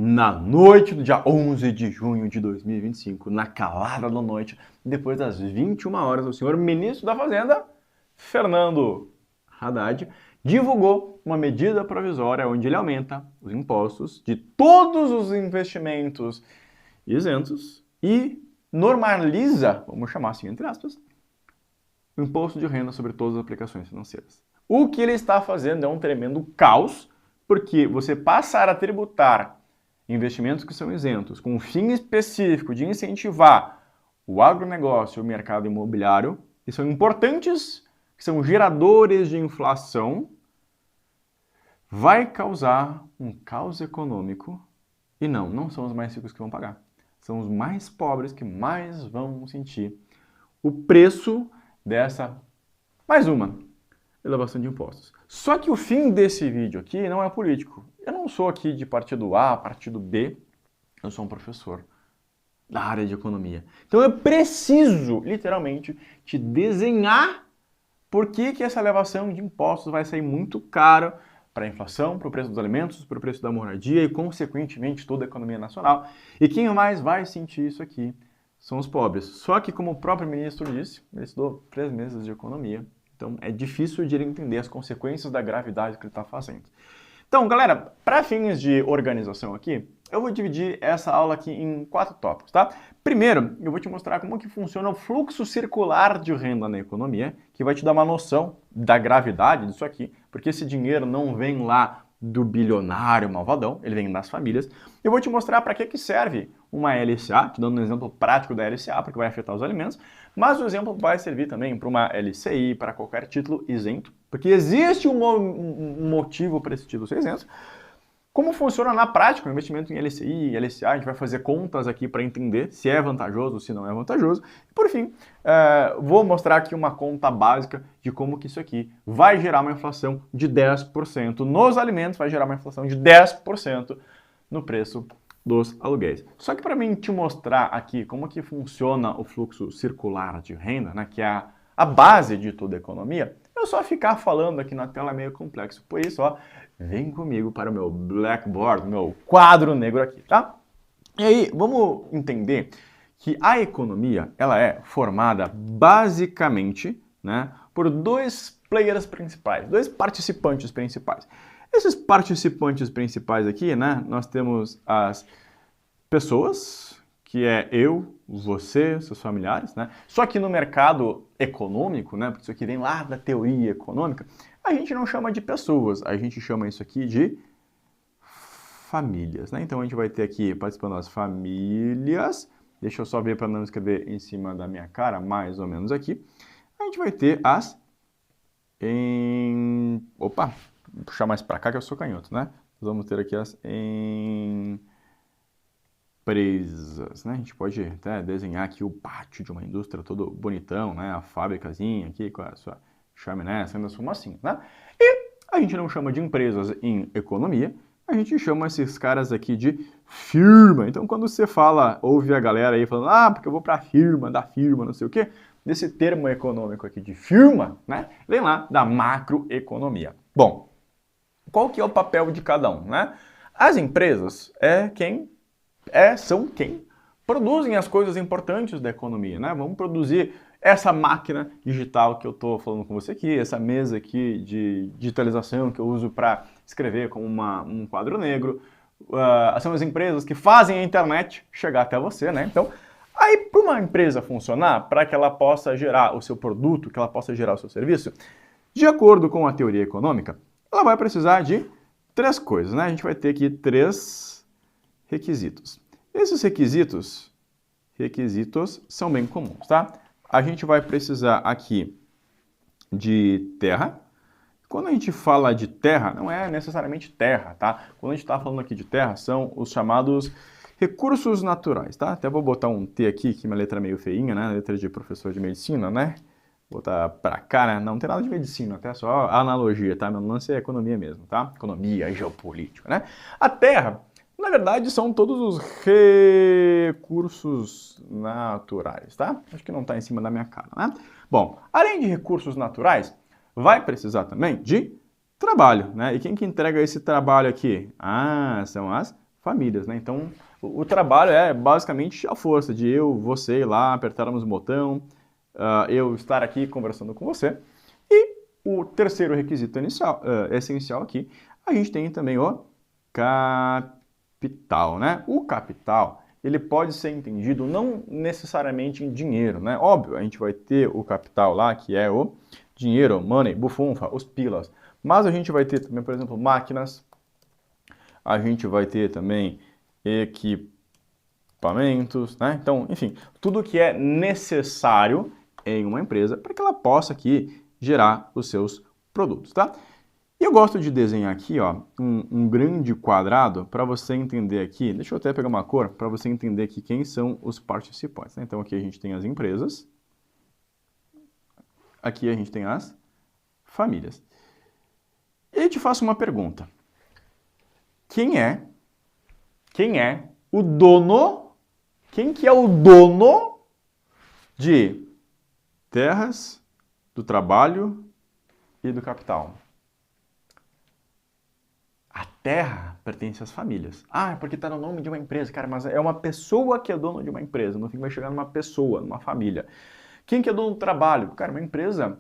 na noite do dia 11 de junho de 2025, na calada da noite, depois das 21 horas, o senhor ministro da Fazenda, Fernando Haddad, divulgou uma medida provisória onde ele aumenta os impostos de todos os investimentos isentos e normaliza, vamos chamar assim entre aspas, o imposto de renda sobre todas as aplicações financeiras. O que ele está fazendo é um tremendo caos, porque você passar a tributar investimentos que são isentos com um fim específico de incentivar o agronegócio e o mercado imobiliário, que são importantes, que são geradores de inflação, vai causar um caos econômico. E não são os mais ricos que vão pagar. São os mais pobres que mais vão sentir o preço dessa, mais uma, elevação de impostos. Só que o fim desse vídeo aqui não é político. Eu não sou aqui de partido A, partido B, eu sou um professor da área de economia. Então eu preciso, literalmente, te desenhar por que essa elevação de impostos vai sair muito caro para a inflação, para o preço dos alimentos, para o preço da moradia e, consequentemente, toda a economia nacional. E quem mais vai sentir isso aqui são os pobres. Só que, como o próprio ministro disse, ele estudou 3 meses de economia, então é difícil de ele entender as consequências da gravidade que ele está fazendo. Então, galera, para fins de organização aqui, eu vou dividir essa aula aqui em 4 tópicos, tá? Primeiro, eu vou te mostrar como que funciona o fluxo circular de renda na economia, que vai te dar uma noção da gravidade disso aqui, porque esse dinheiro não vem lá do bilionário malvadão, ele vem das famílias. Eu vou te mostrar para que serve uma LCA, te dando um exemplo prático da LCA, porque vai afetar os alimentos, mas o exemplo vai servir também para uma LCI, para qualquer título isento, porque existe um motivo para esse título ser isento. Como funciona na prática o investimento em LCI e LCA, a gente vai fazer contas aqui para entender se é vantajoso ou se não é vantajoso. E por fim, vou mostrar aqui uma conta básica de como que isso aqui vai gerar uma inflação de 10% nos alimentos, vai gerar uma inflação de 10% no preço dos aluguéis. Só que para mim te mostrar aqui como que funciona o fluxo circular de renda, né, que é a base de toda a economia, eu só ficar falando aqui na tela é meio complexo. Por isso, ó, vem comigo para o meu blackboard, meu quadro negro aqui, tá? E aí, vamos entender que a economia, ela é formada basicamente, né, por 2 players principais, 2 participantes principais. Esses participantes principais aqui, né, nós temos as pessoas, que é eu, você, seus familiares, né? Só que no mercado econômico, né, porque isso aqui vem lá da teoria econômica, a gente não chama de pessoas, a gente chama isso aqui de famílias, né? Então a gente vai ter aqui participando das famílias, deixa eu só ver para não escrever em cima da minha cara, mais ou menos aqui. A gente vai ter as opa, vou puxar mais para cá que eu sou canhoto, né? Vamos ter aqui as empresas, né? A gente pode até desenhar aqui o pátio de uma indústria todo bonitão, né? A fábricazinha aqui com a sua chaminé, saindo as fumacinhas, né? E a gente não chama de empresas em economia, a gente chama esses caras aqui de firma. Então, quando você fala, ouve a galera aí falando, porque eu vou para a firma, da firma, não sei o quê, desse termo econômico aqui de firma, né? Vem lá da macroeconomia. Bom, qual que é o papel de cada um, né? As empresas são quem produzem as coisas importantes da economia, né? Vamos produzir essa máquina digital que eu estou falando com você aqui, essa mesa aqui de digitalização que eu uso para escrever como um quadro negro. São as empresas que fazem a internet chegar até você, né? Então, aí para uma empresa funcionar, para que ela possa gerar o seu produto, que ela possa gerar o seu serviço, de acordo com a teoria econômica, ela vai precisar de 3 coisas, né? A gente vai ter aqui 3 requisitos. Esses requisitos são bem comuns, tá? A gente vai precisar aqui de terra. Quando a gente fala de terra, não é necessariamente terra, tá? Quando a gente está falando aqui de terra, são os chamados recursos naturais, tá? Até vou botar um T aqui, que é uma letra meio feinha, né? Letra de professor de medicina, né? Botar pra cá, né? Não tem nada de medicina, até só analogia, tá? Meu lance é economia mesmo, tá? Economia, geopolítica, né? A terra, na verdade, são todos os recursos naturais, tá? Acho que não está em cima da minha cara, né? Bom, além de recursos naturais, vai precisar também de trabalho, né? E quem que entrega esse trabalho aqui? São as famílias, né? Então, o trabalho é basicamente a força de eu, você ir lá, apertarmos o botão, eu estar aqui conversando com você. E o terceiro requisito inicial, essencial aqui, a gente tem também o capital, né? O capital, ele pode ser entendido não necessariamente em dinheiro, né? Óbvio, a gente vai ter o capital lá, que é o dinheiro, money, bufunfa, os pilas. Mas a gente vai ter também, por exemplo, máquinas, a gente vai ter também equipamentos, né? Então, enfim, tudo que é necessário em uma empresa para que ela possa aqui gerar os seus produtos, tá? E eu gosto de desenhar aqui, ó, um grande quadrado para você entender aqui, deixa eu até pegar uma cor, para você entender aqui quem são os participantes, né? Então aqui a gente tem as empresas, aqui a gente tem as famílias. E aí eu te faço uma pergunta. Quem é o dono, quem que é o dono de terras, do trabalho e do capital? A terra pertence às famílias. Ah, é porque está no nome de uma empresa. Cara, mas é uma pessoa que é dono de uma empresa. No fim vai chegar numa pessoa, numa família. Quem que é dono do trabalho? Cara, uma empresa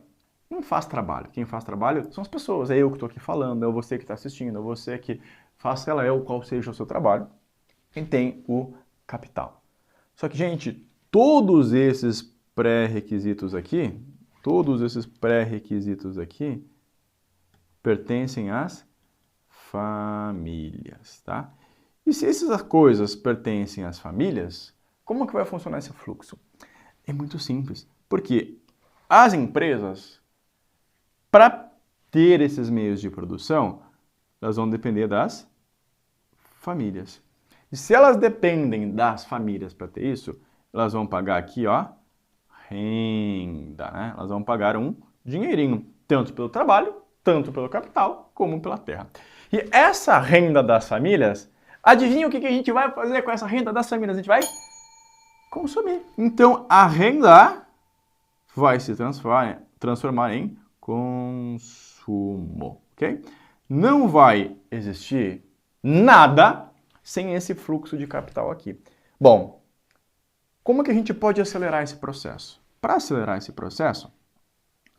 não faz trabalho. Quem faz trabalho são as pessoas. É eu que estou aqui falando, é você que está assistindo, é você que faz, sei lá, qual seja o seu trabalho. Quem tem o capital. Só que, gente, todos esses pré-requisitos aqui pertencem às famílias, tá? E se essas coisas pertencem às famílias, como que vai funcionar esse fluxo? É muito simples, porque as empresas, para ter esses meios de produção, elas vão depender das famílias. E se elas dependem das famílias para ter isso, elas vão pagar aqui, ó, renda, né? Elas vão pagar um dinheirinho, tanto pelo trabalho, tanto pelo capital, como pela terra. E essa renda das famílias, adivinha o que a gente vai fazer com essa renda das famílias? A gente vai consumir. Então, a renda vai se transformar em consumo, ok? Não vai existir nada sem esse fluxo de capital aqui. Bom, como que a gente pode acelerar esse processo? Para acelerar esse processo,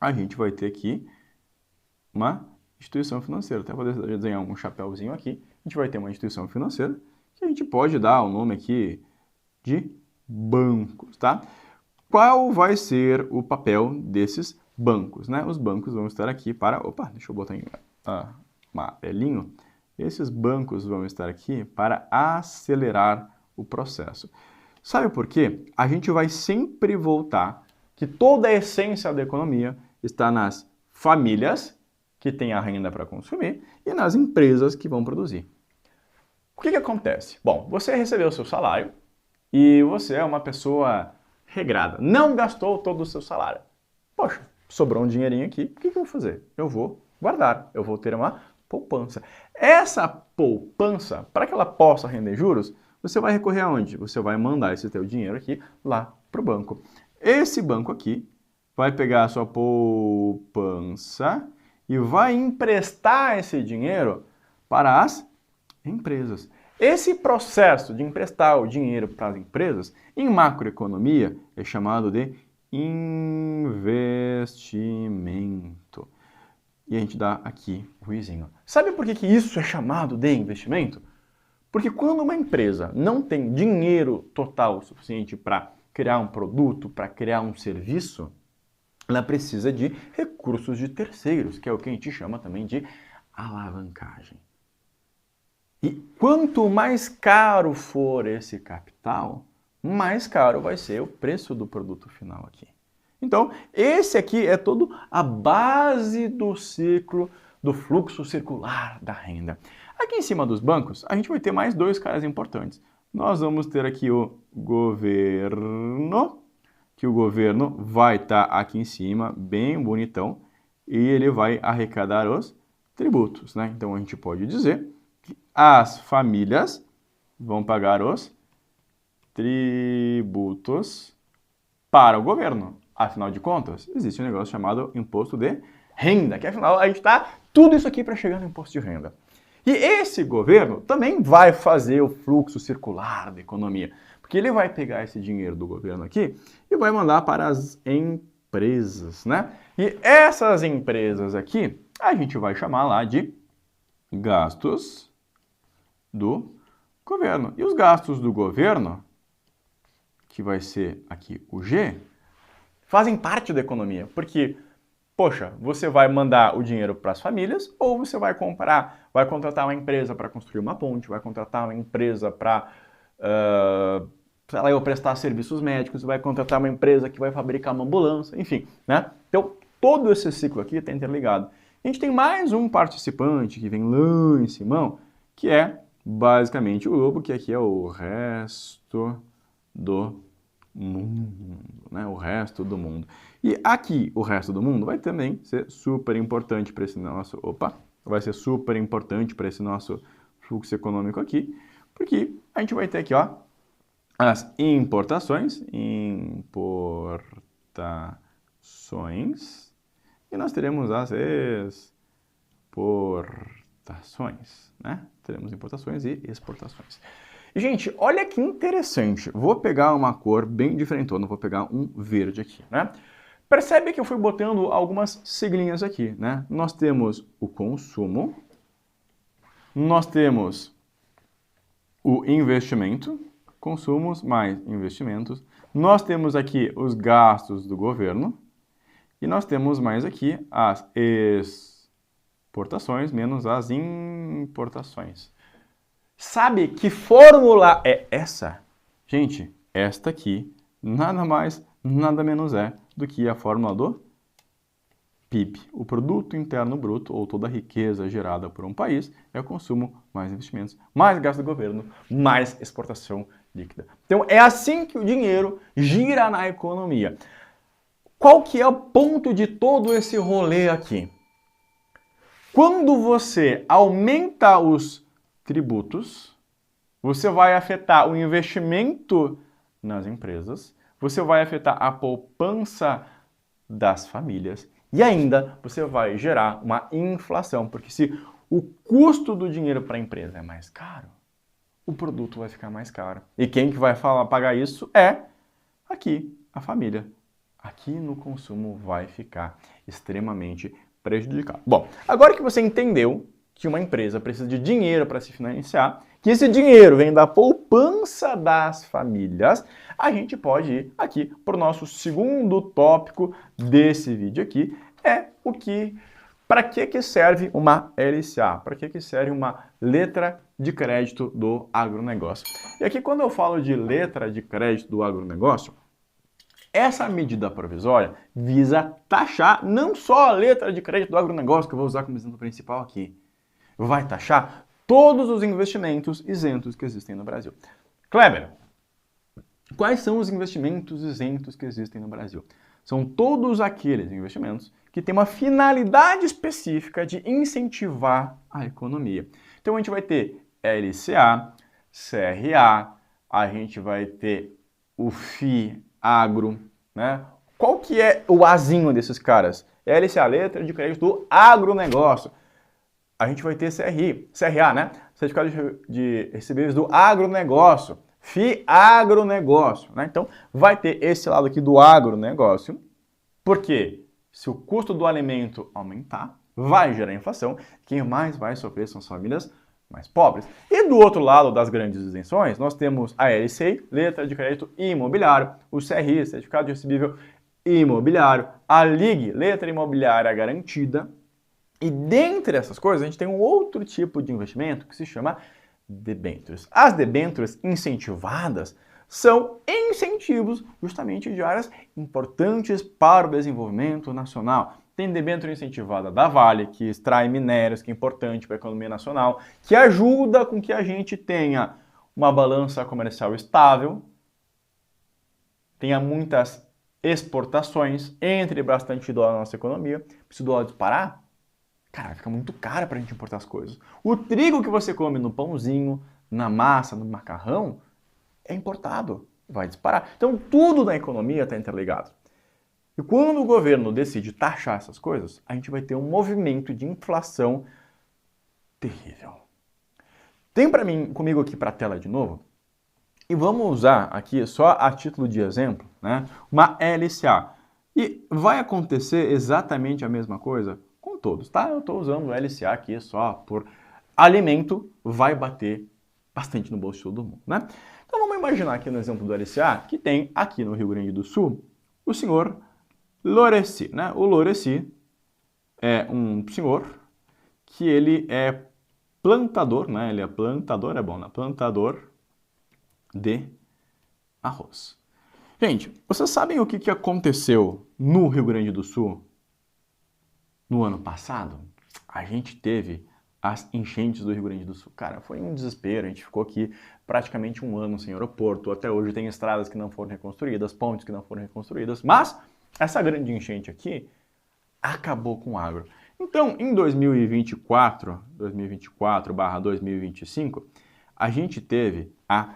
a gente vai ter aqui uma instituição financeira. Até vou desenhar um chapéuzinho aqui. A gente vai ter uma instituição financeira que a gente pode dar o nome aqui de bancos, tá? Qual vai ser o papel desses bancos, né? Os bancos vão estar aqui para... Opa, deixa eu botar em amarelinho. Esses bancos vão estar aqui para acelerar o processo. Sabe por quê? A gente vai sempre voltar que toda a essência da economia está nas famílias que têm a renda para consumir e nas empresas que vão produzir. O que acontece? Bom, você recebeu o seu salário e você é uma pessoa regrada, não gastou todo o seu salário. Poxa, sobrou um dinheirinho aqui, o que eu vou fazer? Eu vou guardar, eu vou ter uma poupança. Essa poupança, para que ela possa render juros, você vai recorrer aonde? Você vai mandar esse teu dinheiro aqui lá para o banco. Esse banco aqui vai pegar a sua poupança e vai emprestar esse dinheiro para as empresas. Esse processo de emprestar o dinheiro para as empresas, em macroeconomia, é chamado de investimento. E a gente dá aqui o izinho. Sabe por que isso é chamado de investimento? Porque quando uma empresa não tem dinheiro total suficiente para criar um produto, para criar um serviço, ela precisa de recursos de terceiros, que é o que a gente chama também de alavancagem. E quanto mais caro for esse capital, mais caro vai ser o preço do produto final aqui. Então, esse aqui é todo a base do ciclo, do fluxo circular da renda. Aqui em cima dos bancos, a gente vai ter mais dois caras importantes. Nós vamos ter aqui o governo, que o governo vai estar aqui em cima, bem bonitão, e ele vai arrecadar os tributos, né? Então, a gente pode dizer que as famílias vão pagar os tributos para o governo. Afinal de contas, existe um negócio chamado imposto de renda, que afinal a gente está tudo isso aqui para chegar no imposto de renda. E esse governo também vai fazer o fluxo circular da economia, porque ele vai pegar esse dinheiro do governo aqui e vai mandar para as empresas, né? E essas empresas aqui, a gente vai chamar lá de gastos do governo. E os gastos do governo, que vai ser aqui o G, fazem parte da economia, porque, poxa, você vai mandar o dinheiro para as famílias ou você vai contratar uma empresa para construir uma ponte, vai contratar uma empresa para, sei lá, prestar serviços médicos, vai contratar uma empresa que vai fabricar uma ambulância, enfim, né? Então, todo esse ciclo aqui está interligado. A gente tem mais um participante que vem lá em cima, que é basicamente o globo, que aqui é o resto do mundo, né? O resto do mundo. E aqui, o resto do mundo vai também ser super importante para esse nosso, vai ser super importante para esse nosso fluxo econômico aqui, porque a gente vai ter aqui, ó, as importações, e nós teremos as exportações, né? Teremos importações e exportações. E, gente, olha que interessante. Vou pegar uma cor bem diferentona, vou pegar um verde aqui, né? Percebe que eu fui botando algumas siglinhas aqui, né? Nós temos o consumo, nós temos o investimento, consumos mais investimentos, nós temos aqui os gastos do governo e nós temos mais aqui as exportações menos as importações. Sabe que fórmula é essa? Gente, esta aqui nada mais, nada menos é do que a fórmula do PIB. O Produto Interno Bruto, ou toda a riqueza gerada por um país, é o consumo mais investimentos, mais gasto do governo, mais exportação líquida. Então é assim que o dinheiro gira na economia. Qual que é o ponto de todo esse rolê aqui? Quando você aumenta os tributos, você vai afetar o investimento nas empresas, você vai afetar a poupança das famílias e ainda você vai gerar uma inflação, porque se o custo do dinheiro para a empresa é mais caro, o produto vai ficar mais caro. E quem que vai pagar isso é aqui, a família. Aqui no consumo vai ficar extremamente prejudicado. Bom, agora que você entendeu que uma empresa precisa de dinheiro para se financiar, que esse dinheiro vem da poupança das famílias, a gente pode ir aqui para o nosso segundo tópico desse vídeo aqui, para que serve uma LCA? Para que serve uma letra de crédito do agronegócio? E aqui quando eu falo de letra de crédito do agronegócio, essa medida provisória visa taxar não só a letra de crédito do agronegócio, que eu vou usar como exemplo principal aqui, vai taxar todos os investimentos isentos que existem no Brasil. Kleber, quais são os investimentos isentos que existem no Brasil? São todos aqueles investimentos que têm uma finalidade específica de incentivar a economia. Então a gente vai ter LCA, CRA, a gente vai ter o FI Agro, né? Qual que é o azinho desses caras? LCA, letra de crédito do agronegócio. A gente vai ter CRA, né? Certificado de recebíveis do agronegócio. FI agronegócio, né? Então, vai ter esse lado aqui do agronegócio, porque se o custo do alimento aumentar, vai gerar inflação. Quem mais vai sofrer são as famílias mais pobres. E do outro lado das grandes isenções, nós temos a LCI, letra de crédito imobiliário, o CRI, certificado de recebível imobiliário, a LIG, letra imobiliária garantida. E dentre essas coisas, a gente tem um outro tipo de investimento que se chama debêntures. As debêntures incentivadas são incentivos justamente de áreas importantes para o desenvolvimento nacional. Tem debênture incentivada da Vale, que extrai minérios, que é importante para a economia nacional, que ajuda com que a gente tenha uma balança comercial estável, tenha muitas exportações, entre bastante dólar na nossa economia. Se o dólar disparar, cara, fica muito caro para a gente importar as coisas. O trigo que você come no pãozinho, na massa, no macarrão, é importado, vai disparar. Então tudo na economia está interligado. E quando o governo decide taxar essas coisas, a gente vai ter um movimento de inflação terrível. Tem para mim comigo aqui para a tela de novo? E vamos usar aqui só a título de exemplo, né, uma LCA. E vai acontecer exatamente a mesma coisa com todos, tá? Eu estou usando o LCA aqui só por alimento, vai bater bastante no bolso de todo mundo, né? Então vamos imaginar aqui no exemplo do LCA que tem aqui no Rio Grande do Sul o senhor Loreci, né? O Loreci é um senhor que ele é plantador, né? Ele é plantador, é bom, né? Plantador de arroz. Gente, vocês sabem o que aconteceu no Rio Grande do Sul no ano passado? A gente teve as enchentes do Rio Grande do Sul. Cara, foi um desespero, a gente ficou aqui praticamente um ano sem aeroporto, até hoje tem estradas que não foram reconstruídas, pontes que não foram reconstruídas, mas essa grande enchente aqui acabou com o agro. Então, em 2024/2025, a gente teve a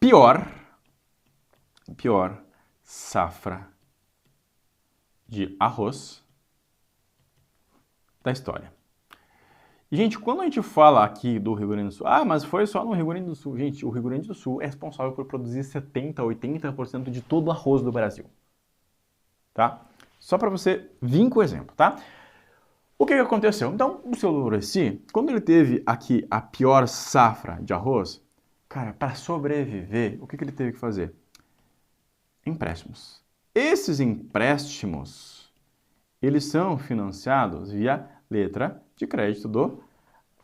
pior safra de arroz da história. E, gente, quando a gente fala aqui do Rio Grande do Sul, mas foi só no Rio Grande do Sul. Gente, o Rio Grande do Sul é responsável por produzir 70%, 80% de todo o arroz do Brasil. Tá? Só para você vir com o exemplo, tá? O que aconteceu? Então, o seu Loreci, quando ele teve aqui a pior safra de arroz, cara, para sobreviver, o que ele teve que fazer? Empréstimos. Esses empréstimos, eles são financiados via letra de crédito do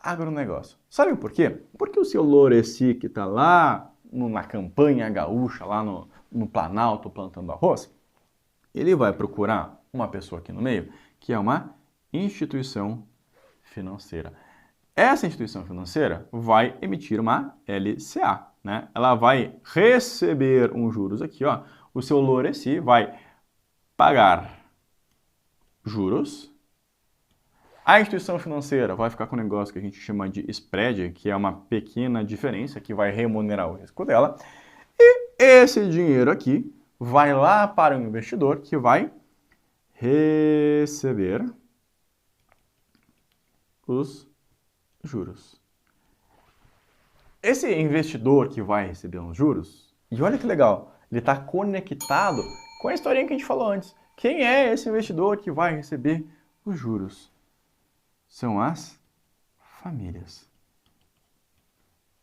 agronegócio. Sabe por quê? Porque o seu Loreci, que está lá na campanha gaúcha, lá no Planalto, plantando arroz, ele vai procurar uma pessoa aqui no meio, que é uma instituição financeira. Essa instituição financeira vai emitir uma LCA, né? Ela vai receber uns juros aqui, ó. O seu Loreci vai pagar juros. A instituição financeira vai ficar com um negócio que a gente chama de spread, que é uma pequena diferença que vai remunerar o risco dela. E esse dinheiro aqui vai lá para o investidor que vai receber os juros. Esse investidor que vai receber os juros, e olha que legal, ele está conectado com a historinha que a gente falou antes. Quem é esse investidor que vai receber os juros? São as famílias.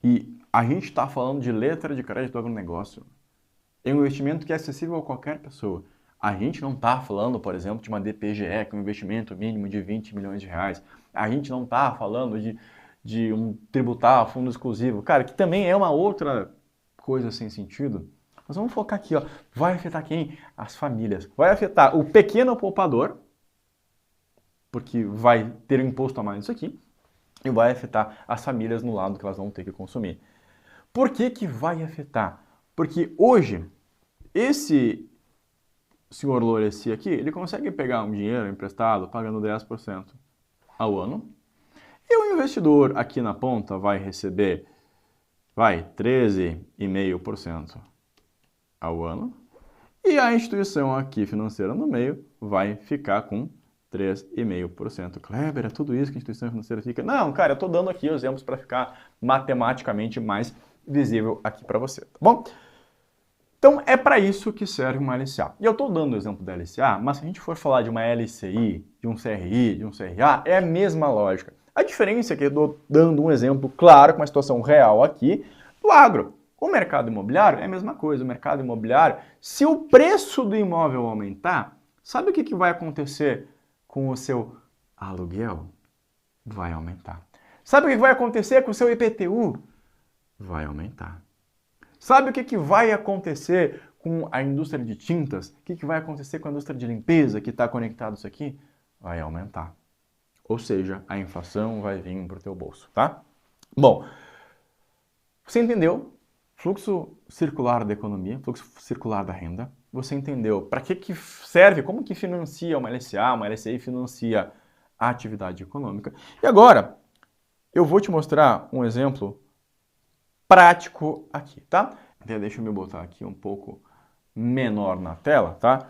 E a gente está falando de letra de crédito do agronegócio. É um investimento que é acessível a qualquer pessoa. A gente não está falando, por exemplo, de uma DPGE, que é um investimento mínimo de 20 milhões de reais. A gente não está falando de um tributar fundo exclusivo. Cara, que também é uma outra coisa sem sentido. Mas vamos focar aqui, ó. Vai afetar quem? As famílias. Vai afetar o pequeno poupador, porque vai ter um imposto a mais nisso aqui, e vai afetar as famílias no lado que elas vão ter que consumir. Por que vai afetar? Porque hoje, esse senhor Loreci aqui, ele consegue pegar um dinheiro emprestado pagando 10% ao ano, e o investidor aqui na ponta vai receber 13,5% ao ano, e a instituição aqui financeira no meio vai ficar com 3,5%. Kleber, é tudo isso que a instituição financeira fica? Não, cara, eu estou dando aqui exemplos para ficar matematicamente mais visível aqui para você, tá bom? Então, é para isso que serve uma LCA. E eu estou dando o exemplo da LCA, mas se a gente for falar de uma LCI, de um CRI, de um CRA, é a mesma lógica. A diferença é que eu estou dando um exemplo claro, com uma situação real aqui, do agro. O mercado imobiliário é a mesma coisa. O mercado imobiliário, se o preço do imóvel aumentar, sabe o que vai acontecer com o seu aluguel? Vai aumentar. Sabe o que vai acontecer com o seu IPTU? Vai aumentar. Sabe o que vai acontecer com a indústria de tintas? O que vai acontecer com a indústria de limpeza que está conectado a isso aqui? Vai aumentar. Ou seja, a inflação vai vir para o teu bolso, tá? Bom, você entendeu? Fluxo circular da economia, fluxo circular da renda. Você entendeu para que serve, como que financia uma LCA, uma LCI financia a atividade econômica. E agora, eu vou te mostrar um exemplo prático aqui, tá? Então, deixa eu me botar aqui um pouco menor na tela, tá?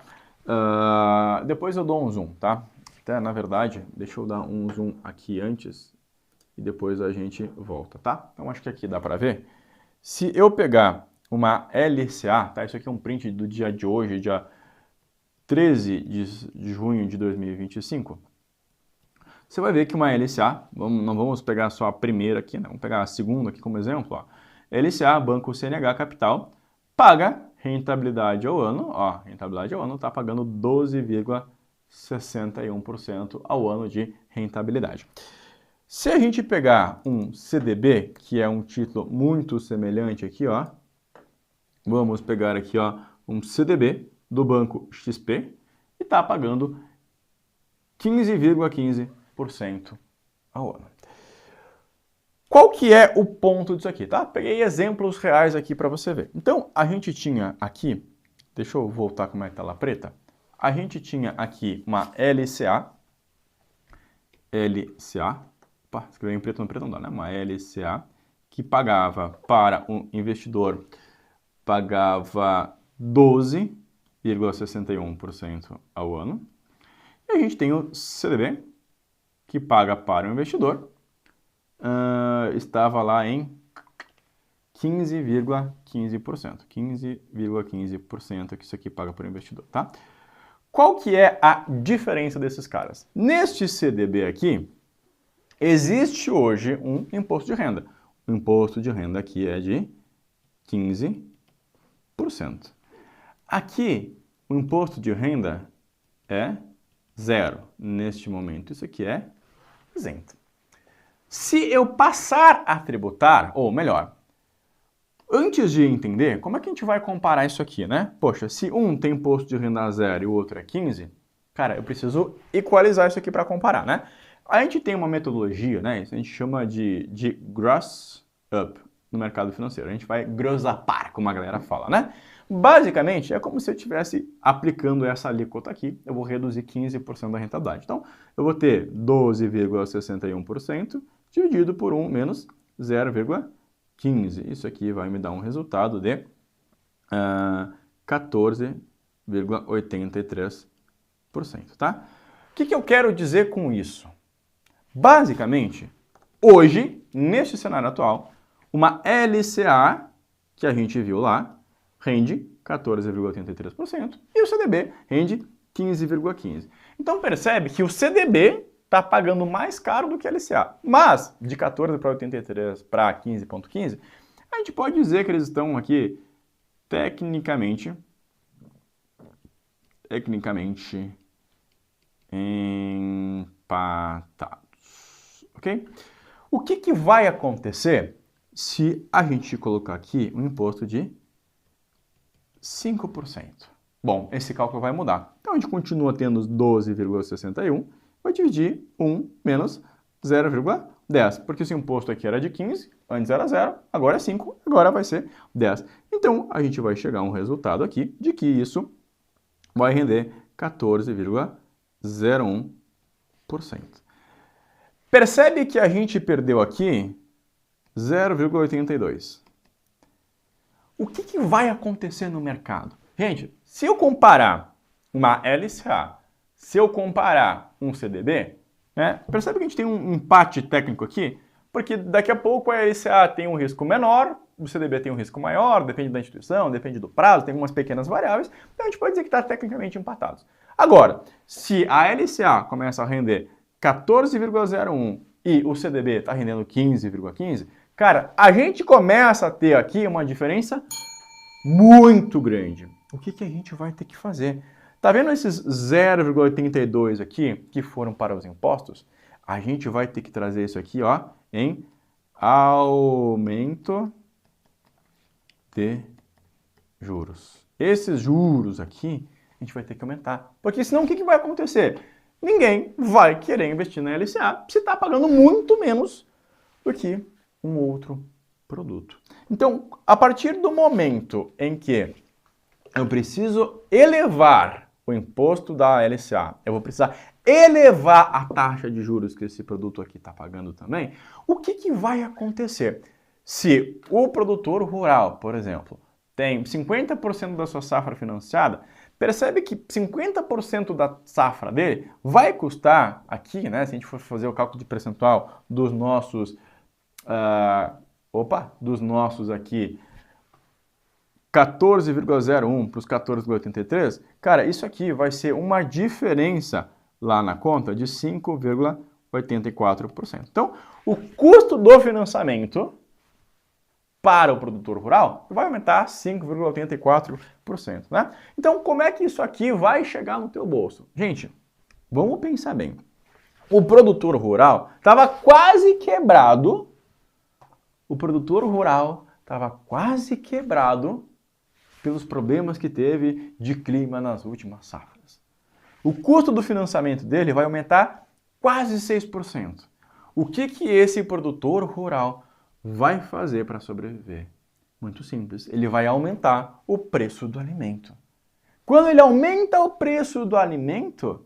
Depois eu dou um zoom, tá? Até, na verdade, deixa eu dar um zoom aqui antes e depois a gente volta, tá? Então acho que aqui dá para ver. Se eu pegar uma LCA, tá? Isso aqui é um print do dia de hoje, dia 13 de junho de 2025. Você vai ver que uma LCA, não vamos pegar só a primeira aqui, né? Vamos pegar a segunda aqui como exemplo, ó. LCA, Banco CNH Capital, paga rentabilidade ao ano, ó, rentabilidade ao ano está pagando 12,61% ao ano de rentabilidade. Se a gente pegar um CDB, que é um título muito semelhante aqui, ó, vamos pegar aqui, ó, um CDB do Banco XP e está pagando 15,15% ao ano. Qual que é o ponto disso aqui, tá? Peguei exemplos reais aqui para você ver. Então, a gente tinha aqui, deixa eu voltar com a tela preta, a gente tinha aqui uma LCA, opa, escrevi em preto não dá, né? Uma LCA que pagava para um investidor, pagava 12,61% ao ano. E a gente tem o CDB, que paga para o investidor, estava lá em 15,15%. 15,15% que isso aqui paga para o investidor, tá? Qual que é a diferença desses caras? Neste CDB aqui, existe hoje um imposto de renda. O imposto de renda aqui é de 15%. Aqui, o imposto de renda é zero. Neste momento, isso aqui é isento. Se eu passar a tributar, ou melhor, antes de entender, como é que a gente vai comparar isso aqui, né? Poxa, se um tem imposto de renda zero e o outro é 15, cara, eu preciso equalizar isso aqui para comparar, né? A gente tem uma metodologia, né? Isso a gente chama de gross up no mercado financeiro. A gente vai grossapar, como a galera fala, né? Basicamente, é como se eu estivesse aplicando essa alíquota aqui, eu vou reduzir 15% da rentabilidade. Então, eu vou ter 12,61% dividido por 1 menos 0,15. Isso aqui vai me dar um resultado de 14,83%, tá? O que eu quero dizer com isso? Basicamente, hoje, neste cenário atual, uma LCA, que a gente viu lá, rende 14,83% e o CDB rende 15,15%. Então percebe que o CDB está pagando mais caro do que a LCA. Mas, de 14 para 83 para 15,15, a gente pode dizer que eles estão aqui tecnicamente empatados. Ok? O que vai acontecer se a gente colocar aqui um imposto de 5%? Bom, esse cálculo vai mudar. Então a gente continua tendo 12,61, vai dividir 1 menos 0,10, porque esse imposto aqui era de 15, antes era 0, agora é 5, agora vai ser 10. Então a gente vai chegar a um resultado aqui de que isso vai render 14,01%. Percebe que a gente perdeu aqui 0,82. O que vai acontecer no mercado? Gente, se eu comparar uma LCA, se eu comparar um CDB, né, percebe que a gente tem um empate técnico aqui? Porque daqui a pouco a LCA tem um risco menor, o CDB tem um risco maior, depende da instituição, depende do prazo, tem algumas pequenas variáveis, então a gente pode dizer que está tecnicamente empatados. Agora, se a LCA começa a render 14,01 e o CDB está rendendo 15,15, cara, a gente começa a ter aqui uma diferença muito grande. O que a gente vai ter que fazer? Tá vendo esses 0,82 aqui que foram para os impostos? A gente vai ter que trazer isso aqui, ó, em aumento de juros. Esses juros aqui, a gente vai ter que aumentar. Porque senão o que vai acontecer? Ninguém vai querer investir na LCA se está pagando muito menos do que um outro produto. Então, a partir do momento em que eu preciso elevar o imposto da LCA, eu vou precisar elevar a taxa de juros que esse produto aqui está pagando também, o que vai acontecer? Se o produtor rural, por exemplo, tem 50% da sua safra financiada, Percebe que 50% da safra dele vai custar aqui, né? Se a gente for fazer o cálculo de percentual dos nossos, dos nossos aqui 14,01 para os 14,83, cara, isso aqui vai ser uma diferença lá na conta de 5,84%. Então, o custo do financiamento para o produtor rural vai aumentar 5,84%, né? Então, como é que isso aqui vai chegar no teu bolso? Gente, vamos pensar bem. O produtor rural estava quase quebrado. O produtor rural estava quase quebrado pelos problemas que teve de clima nas últimas safras. O custo do financiamento dele vai aumentar quase 6%. O que esse produtor rural vai fazer para sobreviver? Muito simples, ele vai aumentar o preço do alimento. Quando ele aumenta o preço do alimento,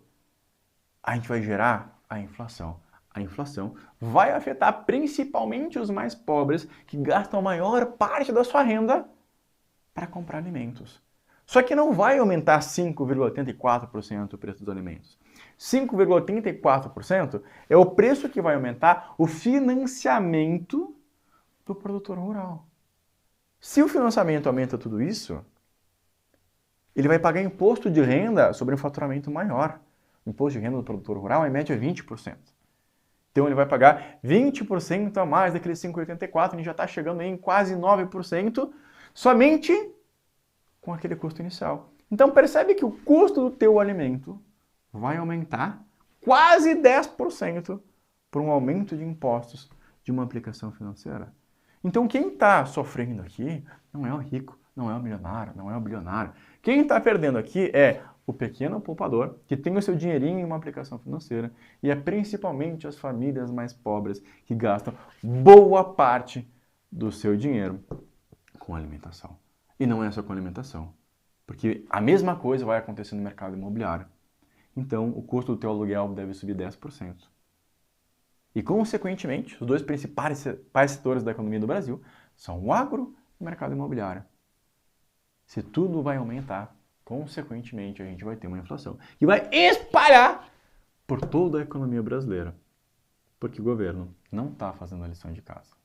a gente vai gerar a inflação. A inflação vai afetar principalmente os mais pobres, que gastam a maior parte da sua renda para comprar alimentos. Só que não vai aumentar 5,84% o preço dos alimentos. 5,84% é o preço que vai aumentar o financiamento do produtor rural. Se o financiamento aumenta tudo isso, ele vai pagar imposto de renda sobre um faturamento maior. O imposto de renda do produtor rural é em média 20%. Então ele vai pagar 20% a mais daqueles 5,84%, a gente já está chegando em quase 9%, somente com aquele custo inicial. Então percebe que o custo do teu alimento vai aumentar quase 10% por um aumento de impostos de uma aplicação financeira. Então quem está sofrendo aqui não é o rico, não é o milionário, não é o bilionário. Quem está perdendo aqui é o pequeno poupador que tem o seu dinheirinho em uma aplicação financeira e é principalmente as famílias mais pobres que gastam boa parte do seu dinheiro com alimentação. E não é só com alimentação, porque a mesma coisa vai acontecer no mercado imobiliário. Então, o custo do teu aluguel deve subir 10%. E, consequentemente, os dois principais setores da economia do Brasil são o agro e o mercado imobiliário. Se tudo vai aumentar, consequentemente, a gente vai ter uma inflação que vai espalhar por toda a economia brasileira, porque o governo não está fazendo a lição de casa.